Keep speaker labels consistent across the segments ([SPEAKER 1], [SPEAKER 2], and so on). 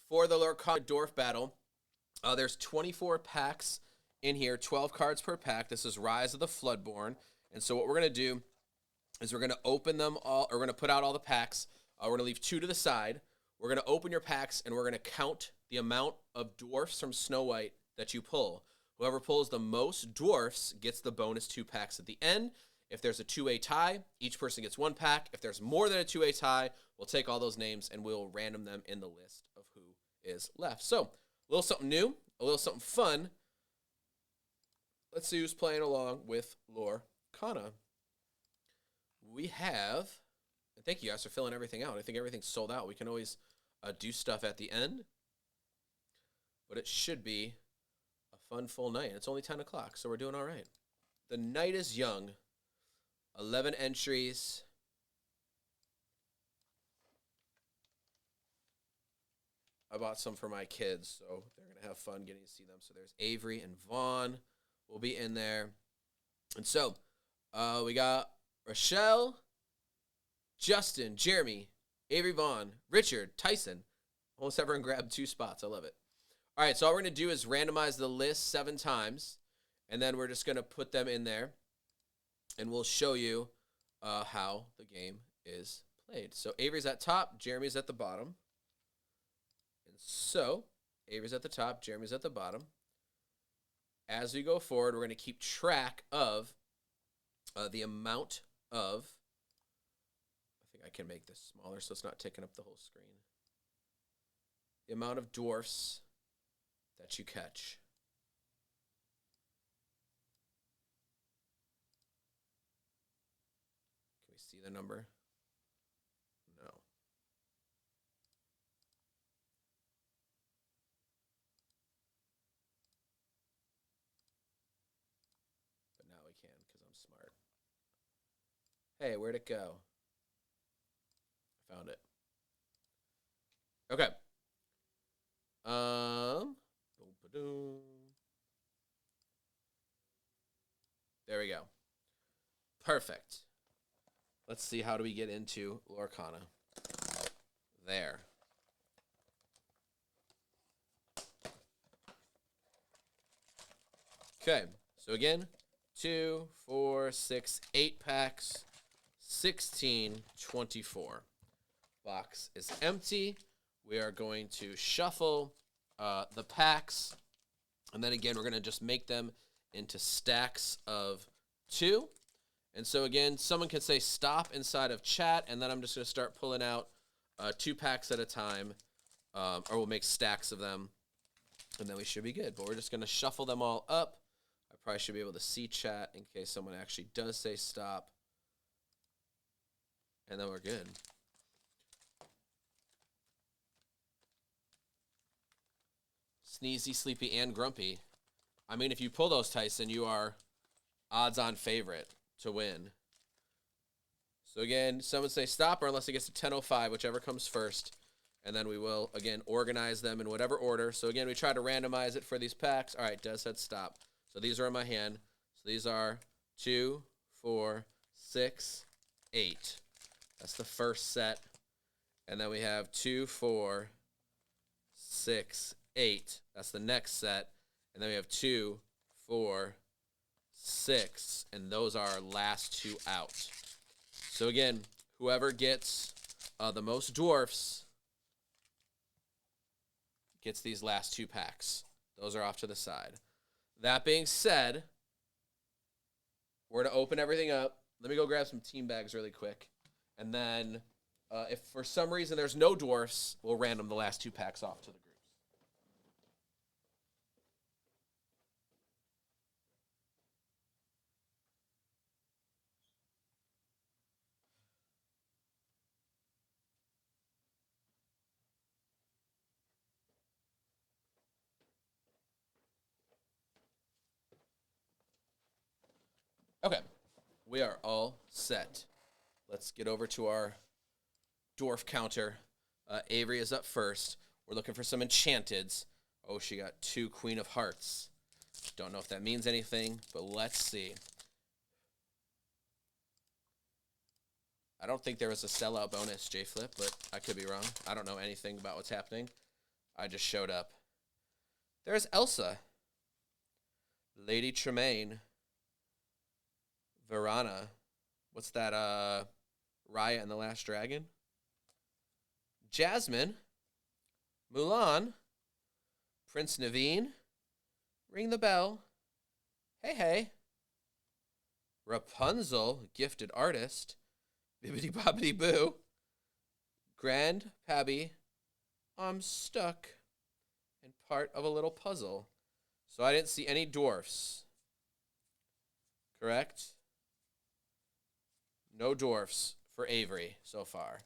[SPEAKER 1] for the Lorcana Dwarf battle, there's 24 packs in here, 12 cards per pack. This is Rise of the Floodborn. And so what we're going to do is we're going to open them all, or we're going to put out all the packs. We're going to leave 2 to the side. We're going to open your packs, and we're going to count the amount of dwarfs from Snow White that you pull. Whoever pulls the most dwarfs gets the bonus 2 packs at the end. If there's a 2-way tie, each person gets 1 pack. If there's more than a 2-way tie, we'll take all those names and we'll random them in the list of who is left. So, a little something new, a little something fun. Let's see who's playing along with Lorcana. We have, and thank you guys for filling everything out. I think everything's sold out. We can always do stuff at the end, but it should be a fun full night. It's only 10 o'clock, so we're doing all right. The night is young. 11 entries. I bought some for my kids, so they're going to have fun getting to see them. So there's Avery and Vaughn will be in there. And so we got Rochelle, Justin, Jeremy, Avery, Vaughn, Richard, Tyson. Almost everyone grabbed 2 spots. I love it. All right, so all we're going to do is randomize the list 7 times, and then we're just going to put them in there, and we'll show you how the game is played. So Avery's at top, Jeremy's at the bottom. And so Avery's at the top, Jeremy's at the bottom. As we go forward, we're going to keep track of the amount of, I think I can make this smaller so it's not taking up the whole screen. The amount of dwarfs that you catch. Can we see the number? No. But now we can because I'm smart. Hey, where'd it go? I found it. Okay. There we go. Perfect. Let's see, how do we get into Lorcana? There. Okay, so again, 2, 4, 6, 8 packs, 16, 24. Box is empty. We are going to shuffle the packs, and then again, we're going to just make them into stacks of 2. And so again, someone can say stop inside of chat, and then I'm just going to start pulling out 2 packs at a time, or we'll make stacks of them, and then we should be good. But we're just going to shuffle them all up. I probably should be able to see chat in case someone actually does say stop, and then we're good. Sneezy, Sleepy, and Grumpy. I mean, if you pull those, Tyson, you are odds-on favorite to win. So again, someone say stop, or unless it gets to 10:05, whichever comes first. And then we will, again, organize them in whatever order. So again, we try to randomize it for these packs. All right, Des said stop. So these are in my hand. So these are 2, 4, 6, 8. That's the first set. And then we have 2, 4, 6, 8. That's the next set. And then we have 2, 4, 6. And those are our last 2 out. So again, whoever gets the most dwarfs gets these last 2 packs. Those are off to the side. That being said, we're going to open everything up. Let me go grab some team bags really quick. And then if for some reason there's no dwarfs, we'll random the last 2 packs off to the groups. Okay, we are all set. Let's get over to our dwarf counter. Avery is up first. We're looking for some enchanteds. Oh, she got 2 Queen of Hearts. Don't know if that means anything, but let's see. I don't think there was a sellout bonus, J-Flip, but I could be wrong. I don't know anything about what's happening. I just showed up. There's Elsa. Lady Tremaine. Verana. What's that, Raya and the Last Dragon? Jasmine. Mulan. Prince Naveen. Ring the bell. Hey, hey. Rapunzel, gifted artist. Bibbidi bobbidi boo. Grand Pabby. I'm stuck. And part of a little puzzle. So I didn't see any dwarfs. Correct? No dwarfs for Avery so far.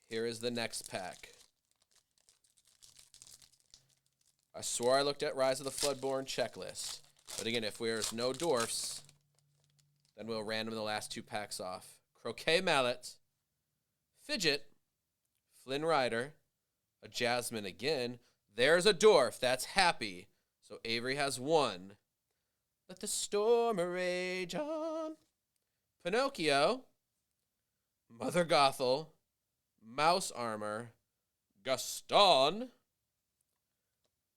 [SPEAKER 1] Here is the next pack. I swore I looked at Rise of the Floodborn checklist. But again, if there's no dwarfs, then we'll random the last 2 packs off. Croquet Mallet. Fidget. Flynn Rider. A Jasmine again. There's a dwarf. That's happy. So Avery has 1. Let the storm rage on. Pinocchio. Mother Gothel. Mouse Armor. Gaston.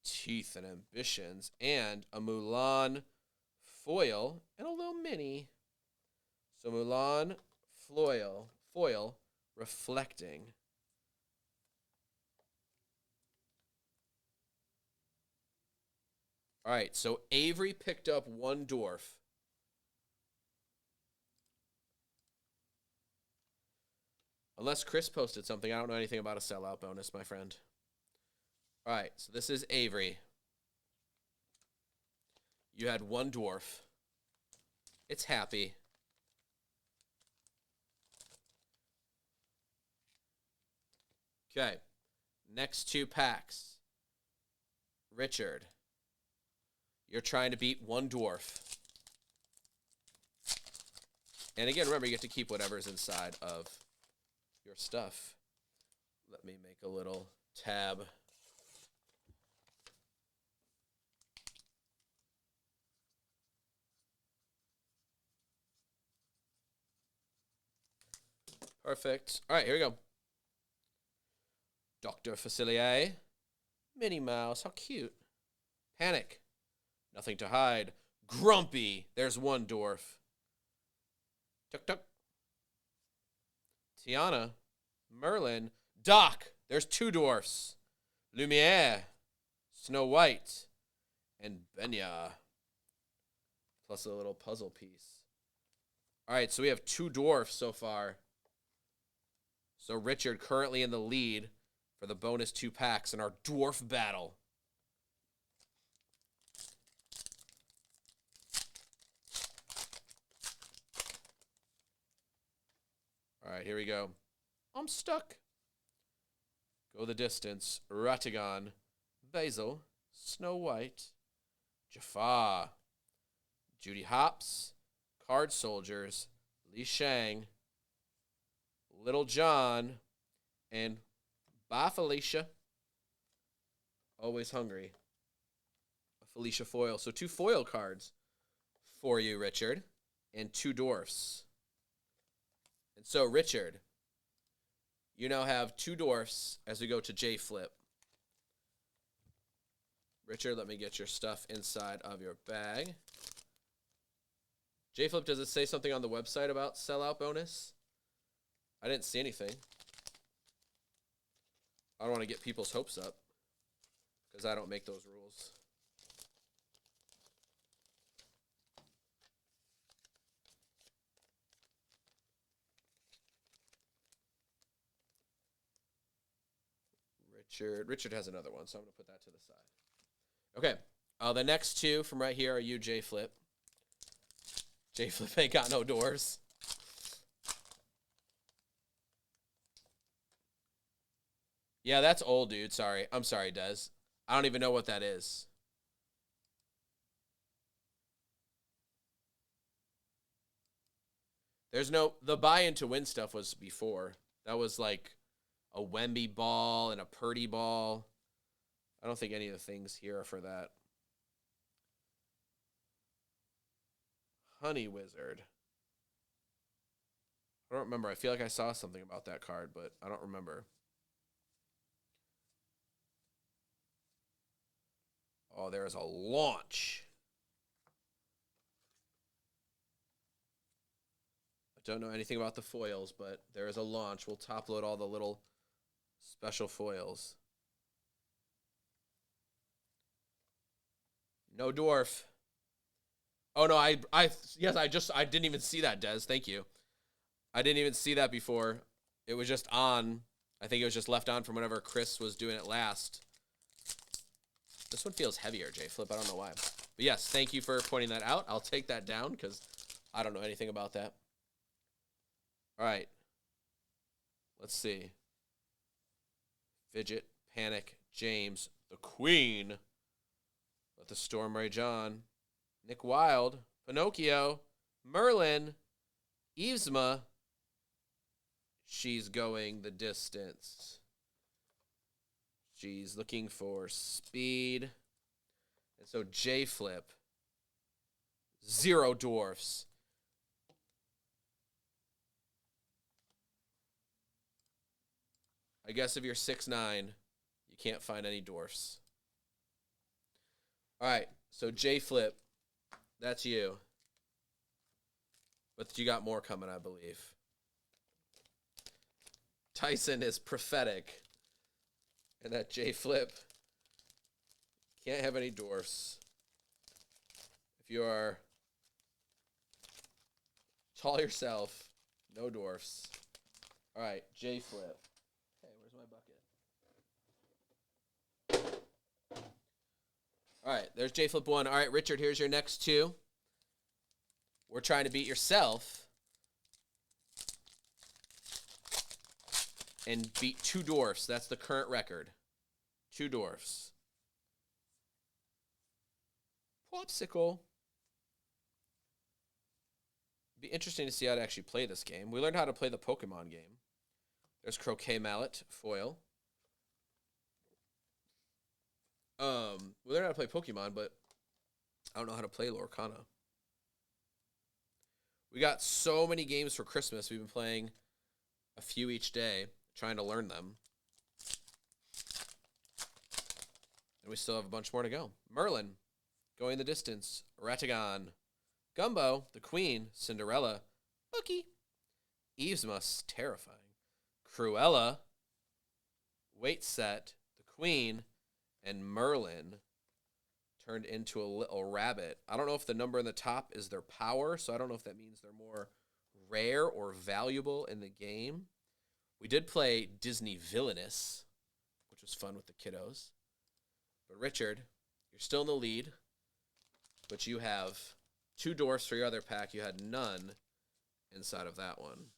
[SPEAKER 1] Teeth and Ambitions. And a Mulan foil. And a little mini. So Mulan foil reflecting. All right, so Avery picked up 1 dwarf. Unless Chris posted something. I don't know anything about a sellout bonus, my friend. All right, so this is Avery. You had 1 dwarf. It's happy. Okay, next 2 packs. Richard. You're trying to beat 1 dwarf. And again, remember, you get to keep whatever's inside of your stuff. Let me make a little tab. Perfect. All right, here we go. Dr. Facilier. Minnie Mouse. How cute. Panic. Nothing to hide. Grumpy. There's 1 dwarf. Tuk tuk. Tiana. Merlin. Doc. There's 2 dwarfs. Lumiere. Snow White. And Benya. Plus a little puzzle piece. All right, so we have 2 dwarfs so far. So Richard currently in the lead for the bonus 2 packs in our dwarf battle. All right, here we go. I'm stuck. Go the distance. Ratigan. Basil. Snow White. Jafar. Judy Hopps. Card Soldiers. Li Shang. Little John. And bye, Felicia. Always hungry. A Felicia foil. So 2 foil cards for you, Richard. And 2 dwarfs. And so, Richard, you now have 2 dwarfs as we go to J-Flip. Richard, let me get your stuff inside of your bag. J-Flip, does it say something on the website about sellout bonus? I didn't see anything. I don't want to get people's hopes up because I don't make those rules. Richard has another one, so I'm going to put that to the side. Okay, the next 2 from right here are you, J-Flip. J-Flip ain't got no doors. Yeah, that's old, dude. Sorry. I'm sorry, Des. I don't even know what that is. There's no... The buy-in to win stuff was before. That was like a Wemby ball and a Purdy ball. I don't think any of the things here are for that. Honey Wizard. I don't remember. I feel like I saw something about that card, but I don't remember. Oh, there's a launch. I don't know anything about the foils, but there is a launch. We'll top load all the little special foils. No dwarf. Oh no, I didn't even see that, Des. Thank you. I didn't even see that before. It was just on. I think it was just left on from whenever Chris was doing it last. This one feels heavier, J-Flip. I don't know why. But yes, thank you for pointing that out. I'll take that down because I don't know anything about that. All right. Let's see. Fidget, Panic, James, the Queen. Let the Storm Rage on. Nick Wilde, Pinocchio, Merlin, Yvesma. She's going the distance. She's looking for speed. And so J-Flip. 0 dwarfs. I guess if you're 6'9", you can't find any dwarfs. All right, so J-Flip, that's you. But you got more coming, I believe. Tyson is prophetic. And that J-Flip can't have any dwarfs. If you are tall yourself, no dwarfs. All right, J-Flip. Hey, where's my bucket? All right, there's J-Flip 1. All right, Richard, here's your next 2. We're trying to beat yourself and beat 2 dwarfs. That's the current record. 2 dwarfs. Popsicle. Be interesting to see how to actually play this game. We learned how to play the Pokemon game. There's Croquet Mallet, foil. We learned how to play Pokemon, but I don't know how to play Lorcana. We got so many games for Christmas. We've been playing a few each day, trying to learn them. And we still have a bunch more to go. Merlin, going the distance. Ratagon. Gumbo, the Queen. Cinderella. Bookie. Yvesma, terrifying. Cruella. Wait Set, the Queen. And Merlin turned into a little rabbit. I don't know if the number in the top is their power, so I don't know if that means they're more rare or valuable in the game. We did play Disney Villainous, which was fun with the kiddos. But Richard, you're still in the lead, but you have 2 dwarfs for your other pack. You had none inside of that one.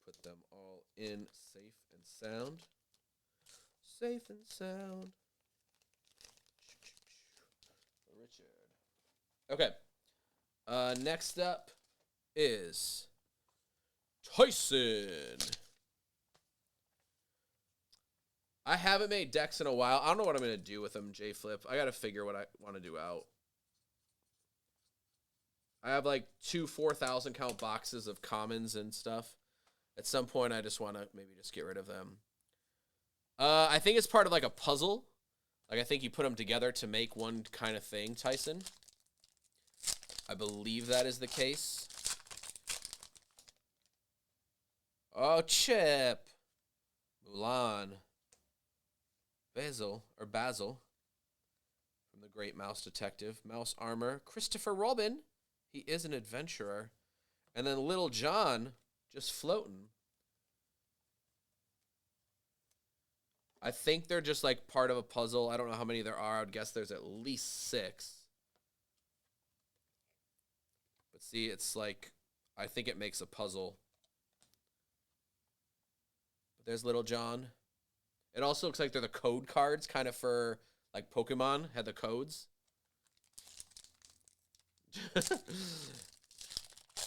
[SPEAKER 1] Put them all in safe and sound. Safe and sound. Richard. Okay. Next up is Tyson. I haven't made decks in a while. I don't know what I'm going to do with them, J-Flip. I got to figure what I want to do out. I have like 2 4,000 count boxes of commons and stuff. At some point, I just want to maybe just get rid of them. I think it's part of like a puzzle. Like I think you put them together to make one kind of thing, Tyson. I believe that is the case. Oh, Chip. Mulan. Basil from the Great Mouse Detective. Mouse Armor. Christopher Robin. He is an adventurer. And then Little John just floating. I think they're just like part of a puzzle. I don't know how many there are. I would guess there's at least 6. But see, it's like, I think it makes a puzzle. But there's Little John. It also looks like they're the code cards, kind of for like Pokemon had the codes.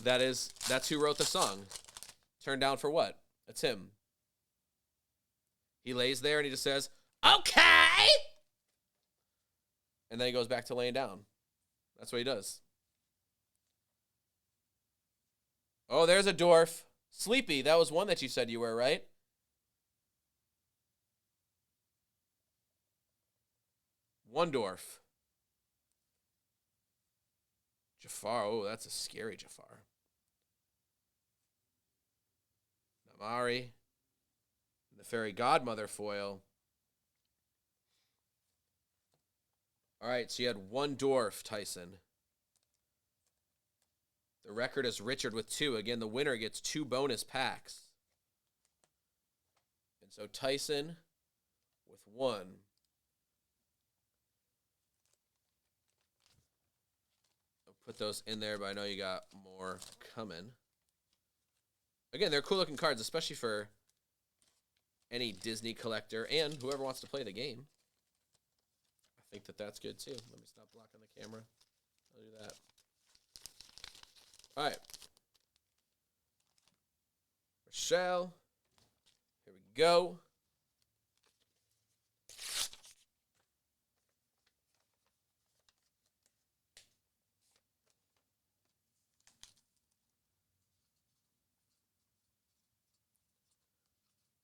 [SPEAKER 1] That's who wrote the song. Turned down for what? That's him. He lays there and he just says, okay! And then he goes back to laying down. That's what he does. Oh, there's a dwarf. Sleepy, that was one that you said you were, right? One dwarf. Jafar. Oh, that's a scary Jafar. Namari. The Fairy Godmother foil. All right, so you had one dwarf, Tyson. The record is Richard with 2. Again, the winner gets 2 bonus packs. And so Tyson with 1. I'll put those in there, but I know you got more coming. Again, they're cool looking cards, especially for any Disney collector and whoever wants to play the game. I think that that's good too. Let me stop blocking the camera. I'll do that. All right. Rochelle. Here we go.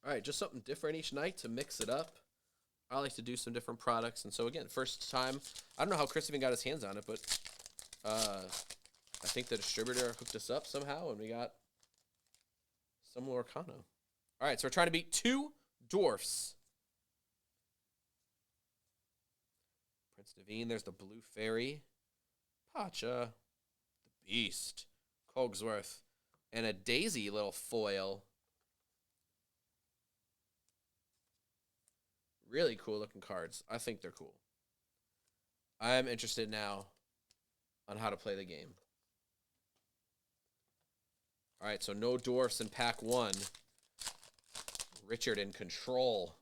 [SPEAKER 1] All right, just something different each night to mix it up. I like to do some different products. And so, again, first time, I don't know how Chris even got his hands on it, but I think the distributor hooked us up somehow, and we got some Lorcana. All right, so we're trying to beat 2 dwarfs. Prince Naveen, there's the Blue Fairy. Pacha, the Beast, Cogsworth, and a Daisy little foil. Really cool looking cards. I think they're cool. I am interested now on how to play the game. All right, so no dwarfs in pack 1. Richard in control.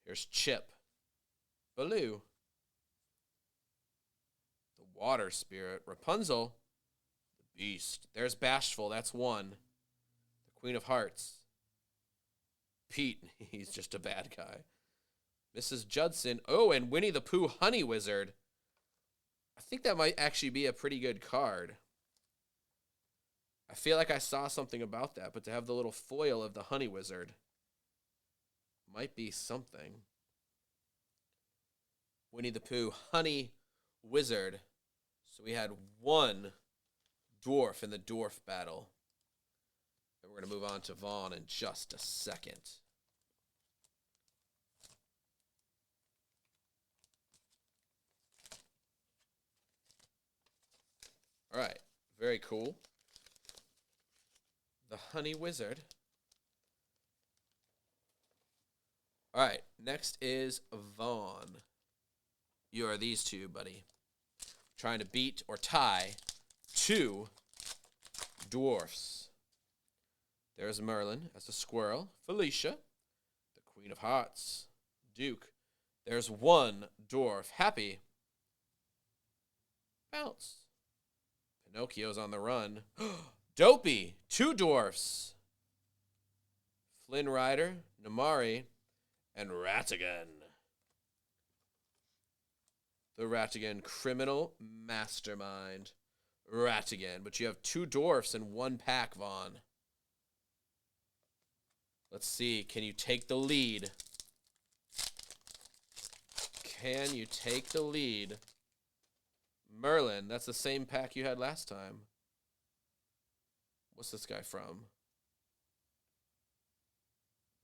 [SPEAKER 1] Here's Chip. Baloo. The Water Spirit. Rapunzel. The Beast. There's Bashful. That's 1. The Queen of Hearts. Pete. He's just a bad guy. Mrs. Judson. Oh, and Winnie the Pooh Honey Wizard. I think that might actually be a pretty good card. I feel like I saw something about that, but to have the little foil of the Honey Wizard might be something. Winnie the Pooh Honey Wizard. So we had 1 dwarf in the dwarf battle. And we're going to move on to Vaughn in just a second. All right, very cool. The Honey Wizard. All right, next is Vaughn. You are these two, buddy. Trying to beat or tie 2 dwarfs. There's Merlin as a squirrel. Felicia, the Queen of Hearts. Duke. There's 1 dwarf. Happy. Bounce. Pinocchio's on the run. Dopey. 2 dwarfs. Flynn Rider, Namari, and Ratigan. The Ratigan criminal mastermind. Ratigan. But you have 2 dwarfs in 1 pack, Vaughn. Let's see. Can you take the lead? Can you take the lead? Merlin. That's the same pack you had last time. What's this guy from?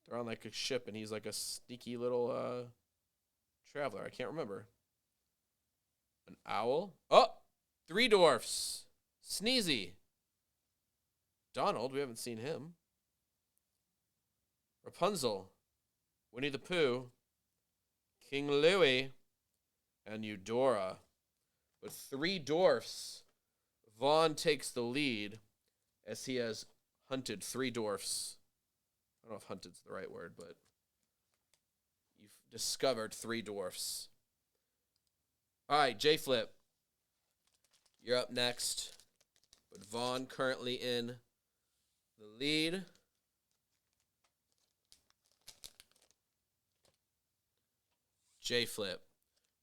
[SPEAKER 1] They're on like a ship and he's like a sneaky little traveler. I can't remember. An owl? Oh! 3 dwarfs. Sneezy. Donald, we haven't seen him. Rapunzel. Winnie the Pooh. King Louie. And Eudora. With 3 dwarfs, Vaughn takes the lead as he has hunted 3 dwarfs. I don't know if hunted's the right word, but you've discovered 3 dwarfs. All right, J-Flip. You're up next. But Vaughn currently in the lead. J-Flip.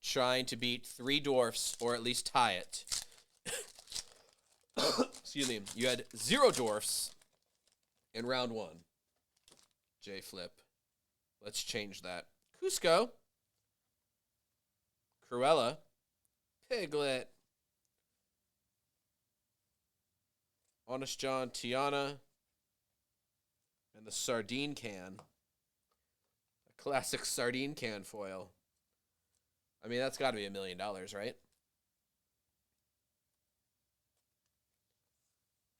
[SPEAKER 1] Trying to beat 3 dwarfs or at least tie it. Excuse me. You had 0 dwarfs in round 1. J-Flip. Let's change that. Cusco. Cruella, Piglet, Honest John, Tiana, and the Sardine Can. A classic Sardine Can foil. I mean, that's got to be $1 million, right?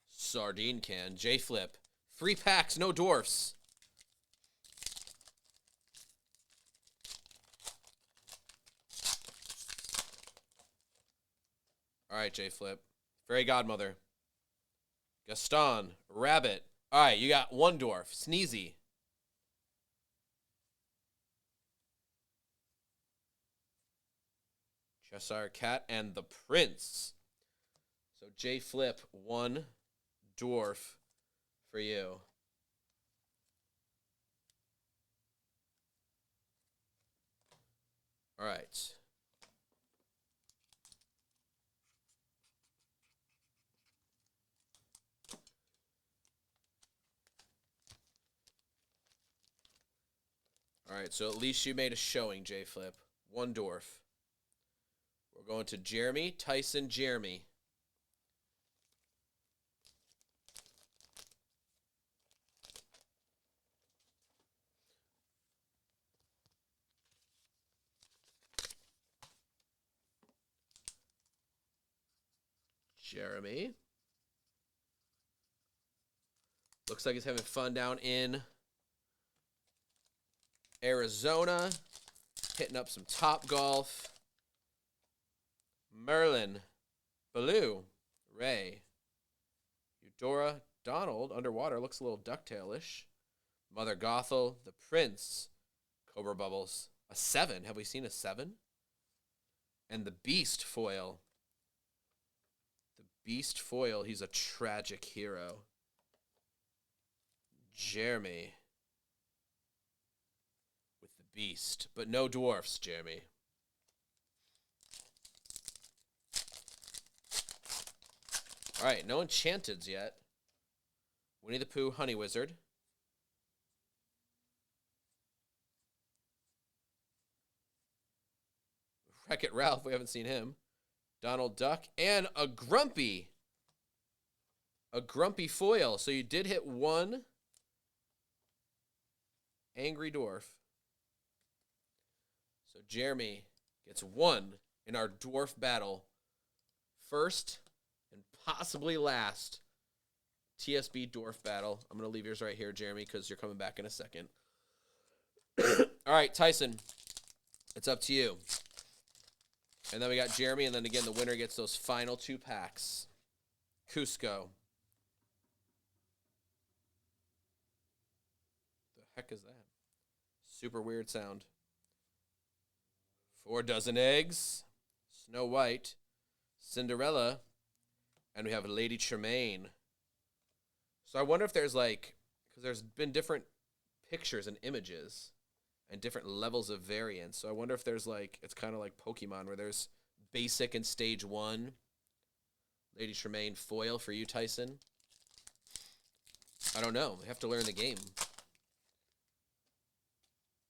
[SPEAKER 1] Sardine Can. J-Flip. Free packs, no dwarfs. All right, J-Flip. Fairy Godmother. Gaston. Rabbit. All right, you got one dwarf. Sneezy. Cheshire Cat and the Prince. So J-Flip, one dwarf for you. All right. All right, so at least you made a showing, J-Flip. One dwarf. We're going to Jeremy, Tyson, Jeremy. Jeremy. Looks like he's having fun down in Arizona. Hitting up some Top Golf. Merlin. Baloo. Ray. Eudora. Donald. Underwater. Looks a little DuckTale-ish. Mother Gothel. The Prince. Cobra Bubbles. A 7. Have we seen a 7? And the Beast foil. The Beast foil. He's a tragic hero. Jeremy. With the Beast. But no dwarfs, Jeremy. All right, no enchanteds yet. Winnie the Pooh, Honey Wizard. Wreck-It Ralph, we haven't seen him. Donald Duck, and a Grumpy. A Grumpy foil. So you did hit one Angry Dwarf. So Jeremy gets one in our dwarf battle. First and possibly last TSB dwarf battle. I'm going to leave yours right here, Jeremy, because you're coming back in a second. All right, Tyson, it's up to you. And then we got Jeremy, and then again, the winner gets those final 2 packs. Cusco. The heck is that? Super weird sound. 4 dozen eggs. Snow White. Cinderella. And we have Lady Tremaine. So I wonder if there's like, because there's been different pictures and images and different levels of variance. So I wonder if there's like, it's kind of like Pokemon where there's basic and stage 1. Lady Tremaine foil for you, Tyson. I don't know. We have to learn the game.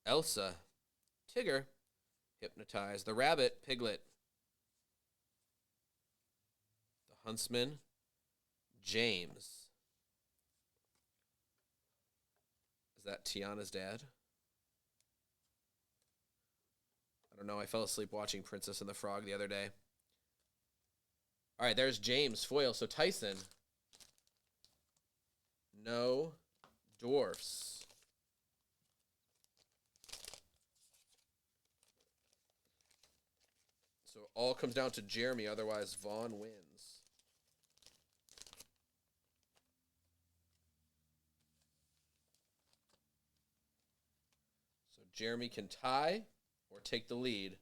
[SPEAKER 1] Elsa. Tigger. Hypnotize. The Rabbit. Piglet. The Huntsman. James. Is that Tiana's dad? I don't know. I fell asleep watching Princess and the Frog the other day. All right, there's James foil. So Tyson. No dwarfs. So all comes down to Jeremy. Otherwise, Vaughn wins. So Jeremy can tie or take the lead.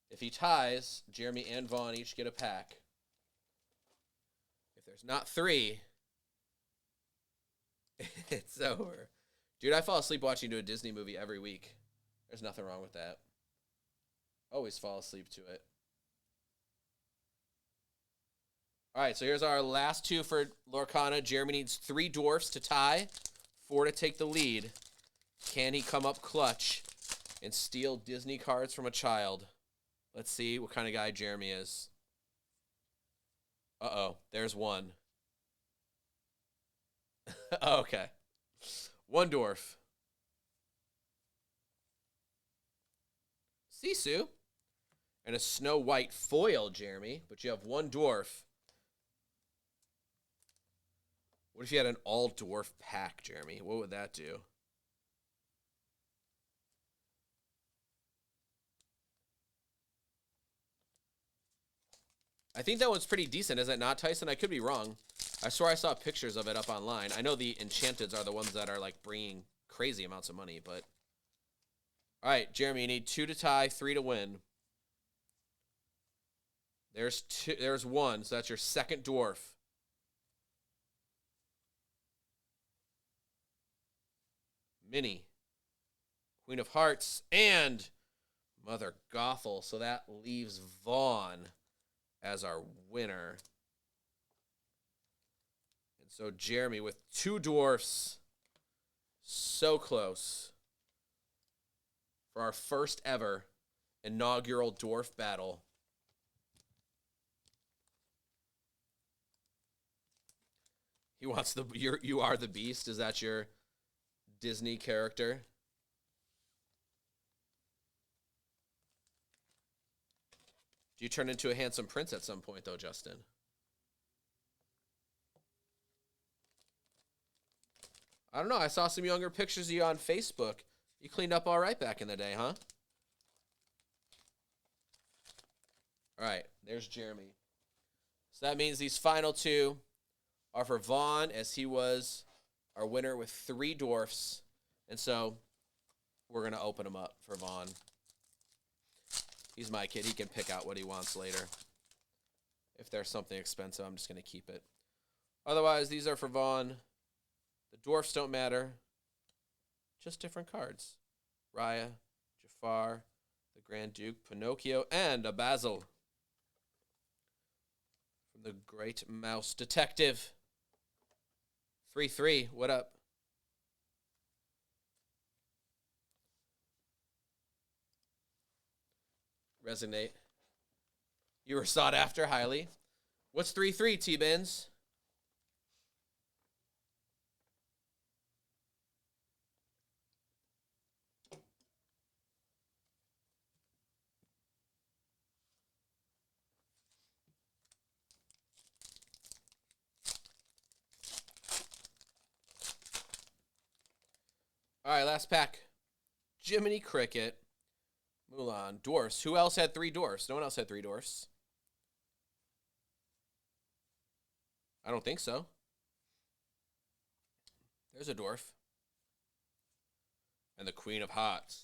[SPEAKER 1] If he ties, Jeremy and Vaughn each get a pack. If there's not 3, it's over. Dude, I fall asleep watching a Disney movie every week. There's nothing wrong with that. Always fall asleep to it. All right, so here's our last 2 for Lorcana. Jeremy needs 3 dwarfs to tie, 4 to take the lead. Can he come up clutch and steal Disney cards from a child? Let's see what kind of guy Jeremy is. Uh-oh, there's one. Okay. One dwarf. Sisu. And a Snow White foil, Jeremy. But you have one dwarf. What if you had an all-dwarf pack, Jeremy? What would that do? I think that one's pretty decent, is it not, Tyson? I could be wrong. I swear I saw pictures of it up online. I know the Enchanteds are the ones that are, like, bringing crazy amounts of money, but... All right, Jeremy, you need 2 to tie, 3 to win. There's 2. There's 1, so that's your second dwarf. Minnie. Queen of Hearts, and Mother Gothel. So that leaves Vaughn as our winner. And so Jeremy with 2 dwarfs. So close. For our first ever inaugural dwarf battle. He wants the you are the beast. Is that your Disney character? Do you turn into a handsome prince at some point, though, Justin? I don't know. I saw some younger pictures of you on Facebook. You cleaned up all right back in the day, huh? All right, there's Jeremy. So that means these final 2 are for Vaughn, as he was our winner with 3 dwarfs. And so we're going to open them up for Vaughn. He's my kid. He can pick out what he wants later. If there's something expensive, I'm just going to keep it. Otherwise, these are for Vaughn. The dwarfs don't matter. Just different cards. Raya, Jafar, the Grand Duke, Pinocchio, and a Basil. From the Great Mouse Detective. 3-3, what up? Resonate. You were sought after highly. What's 3-3, T-Bins? All right, last pack. Jiminy Cricket. Mulan. Dwarfs. Who else had 3 dwarfs? No one else had 3 dwarfs. I don't think so. There's a dwarf. And the Queen of Hearts.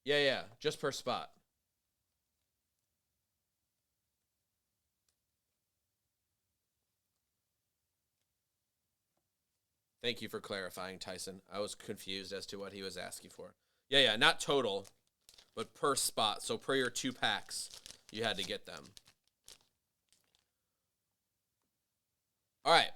[SPEAKER 1] Yeah. Just per spot. Thank you for clarifying, Tyson. I was confused as to what he was asking for. Yeah, not total, but per spot. So per your 2 packs, you had to get them. All right.